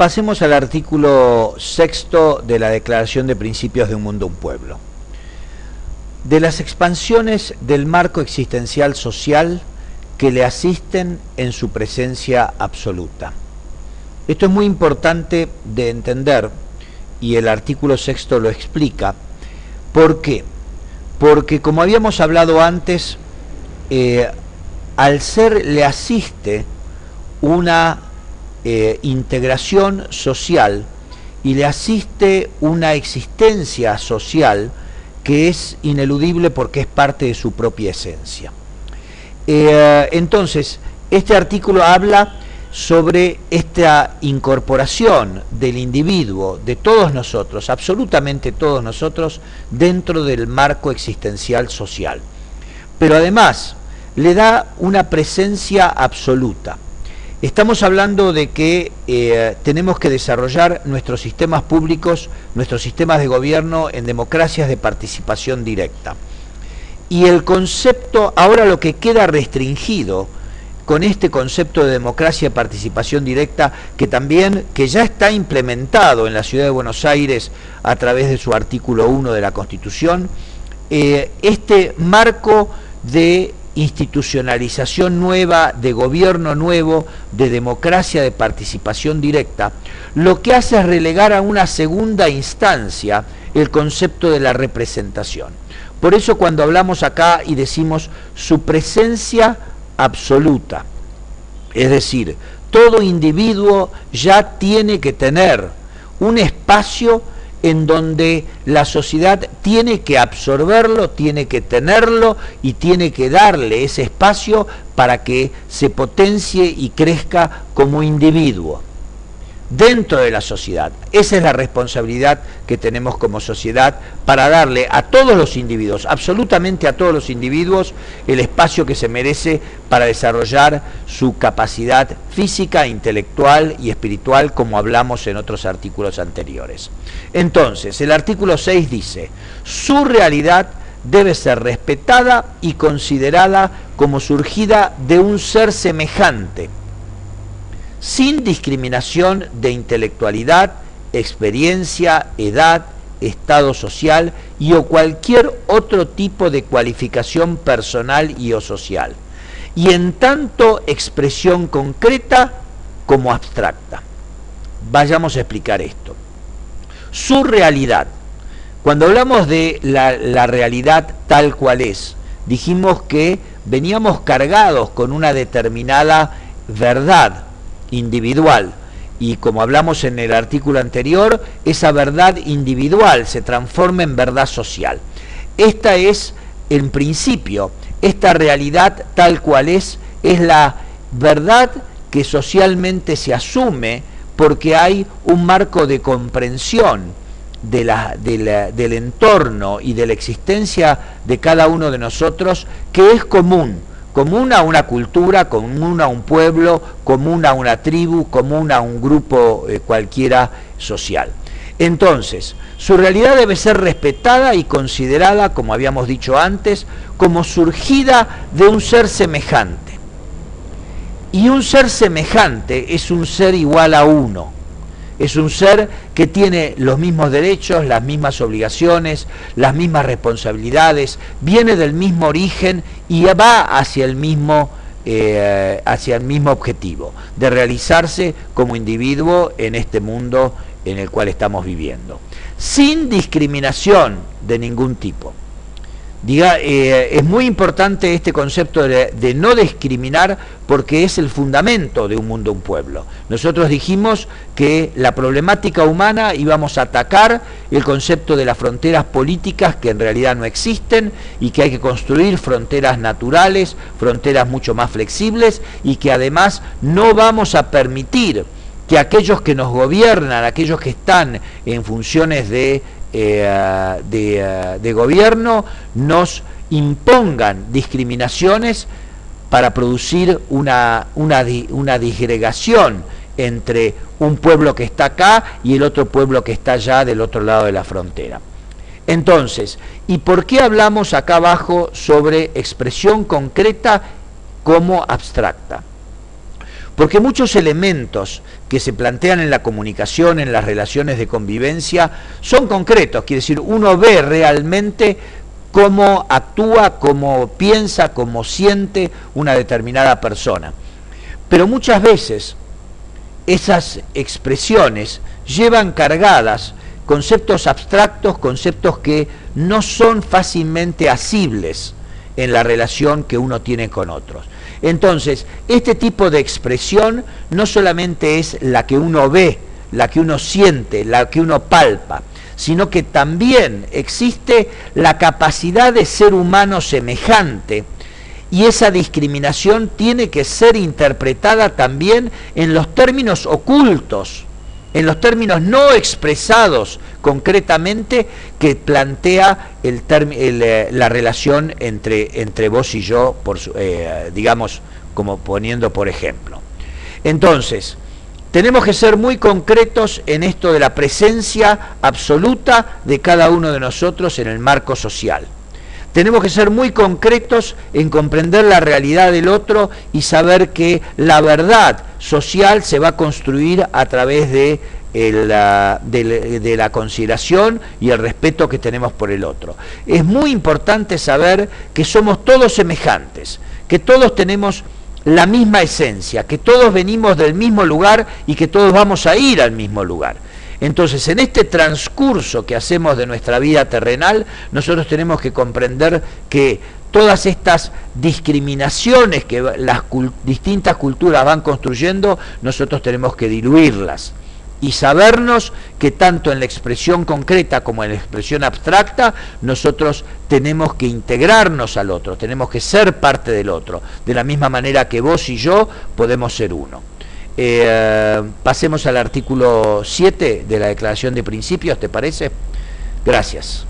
Pasemos al artículo 6º de la Declaración de Principios de un Mundo, un Pueblo. De las expansiones del marco existencial social que le asisten en su presencia absoluta. Esto es muy importante de entender y el artículo 6º lo explica. ¿Por qué? Porque como habíamos hablado antes, al ser le asiste una integración social y le asiste una existencia social que es ineludible porque es parte de su propia esencia. Entonces, este artículo habla sobre esta incorporación del individuo, de todos nosotros, absolutamente todos nosotros, dentro del marco existencial social. Pero además, le da una presencia absoluta. Estamos hablando de que tenemos que desarrollar nuestros sistemas públicos, nuestros sistemas de gobierno en democracias de participación directa. Y el concepto, ahora lo que queda restringido con este concepto de democracia de participación directa, que ya está implementado en la Ciudad de Buenos Aires a través de su artículo 1 de la Constitución, este marco de institucionalización nueva, de gobierno nuevo, de democracia de participación directa, lo que hace es relegar a una segunda instancia el concepto de la representación. Por eso cuando hablamos acá y decimos su presencia absoluta, es decir, todo individuo ya tiene que tener un espacio en donde la sociedad tiene que absorberlo, tiene que tenerlo y tiene que darle ese espacio para que se potencie y crezca como individuo dentro de la sociedad. Esa es la responsabilidad que tenemos como sociedad para darle a todos los individuos, absolutamente a todos los individuos, el espacio que se merece para desarrollar su capacidad física, intelectual y espiritual, como hablamos en otros artículos anteriores. Entonces, el artículo 6 dice, su realidad debe ser respetada y considerada como surgida de un ser semejante, sin discriminación de intelectualidad, experiencia, edad, estado social y o cualquier otro tipo de cualificación personal y o social, y en tanto expresión concreta como abstracta. Vayamos a explicar esto. Su realidad. Cuando hablamos de la realidad tal cual es, dijimos que veníamos cargados con una determinada verdad individual, y como hablamos en el artículo anterior, esa verdad individual se transforma en verdad social. Esta es, en principio, esta realidad tal cual es la verdad que socialmente se asume porque hay un marco de comprensión del entorno y de la existencia de cada uno de nosotros que es común a una cultura, común a un pueblo, común a una tribu, común a un grupo cualquiera social. Entonces, su realidad debe ser respetada y considerada, como habíamos dicho antes, como surgida de un ser semejante. Y un ser semejante es un ser igual a uno. Es un ser que tiene los mismos derechos, las mismas obligaciones, las mismas responsabilidades, viene del mismo origen y va hacia el mismo objetivo, de realizarse como individuo en este mundo en el cual estamos viviendo, sin discriminación de ningún tipo. Es muy importante este concepto de no discriminar porque es el fundamento de un mundo, un pueblo. Nosotros dijimos que la problemática humana íbamos a atacar el concepto de las fronteras políticas que en realidad no existen y que hay que construir fronteras naturales, fronteras mucho más flexibles y que además no vamos a permitir que aquellos que nos gobiernan, aquellos que están en funciones de gobierno nos impongan discriminaciones para producir una disgregación entre un pueblo que está acá y el otro pueblo que está allá del otro lado de la frontera. Entonces, ¿y por qué hablamos acá abajo sobre expresión concreta como abstracta? Porque muchos elementos que se plantean en la comunicación, en las relaciones de convivencia, son concretos, quiere decir, uno ve realmente cómo actúa, cómo piensa, cómo siente una determinada persona. Pero muchas veces esas expresiones llevan cargadas conceptos abstractos, conceptos que no son fácilmente asibles en la relación que uno tiene con otros. Entonces, este tipo de expresión no solamente es la que uno ve, la que uno siente, la que uno palpa, sino que también existe la capacidad de ser humano semejante, y esa discriminación tiene que ser interpretada también en los términos ocultos, en los términos no expresados concretamente que plantea la relación entre vos y yo, digamos, como poniendo por ejemplo. Entonces, tenemos que ser muy concretos en esto de la presencia absoluta de cada uno de nosotros en el marco social. Tenemos que ser muy concretos en comprender la realidad del otro y saber que la verdad social se va a construir a través de la consideración y el respeto que tenemos por el otro. Es muy importante saber que somos todos semejantes, que todos tenemos la misma esencia, que todos venimos del mismo lugar y que todos vamos a ir al mismo lugar. Entonces, en este transcurso que hacemos de nuestra vida terrenal, nosotros tenemos que comprender que todas estas discriminaciones que las distintas culturas van construyendo, nosotros tenemos que diluirlas y sabernos que tanto en la expresión concreta como en la expresión abstracta, nosotros tenemos que integrarnos al otro, tenemos que ser parte del otro, de la misma manera que vos y yo podemos ser uno. Pasemos al artículo 7 de la Declaración de Principios, ¿te parece? Gracias.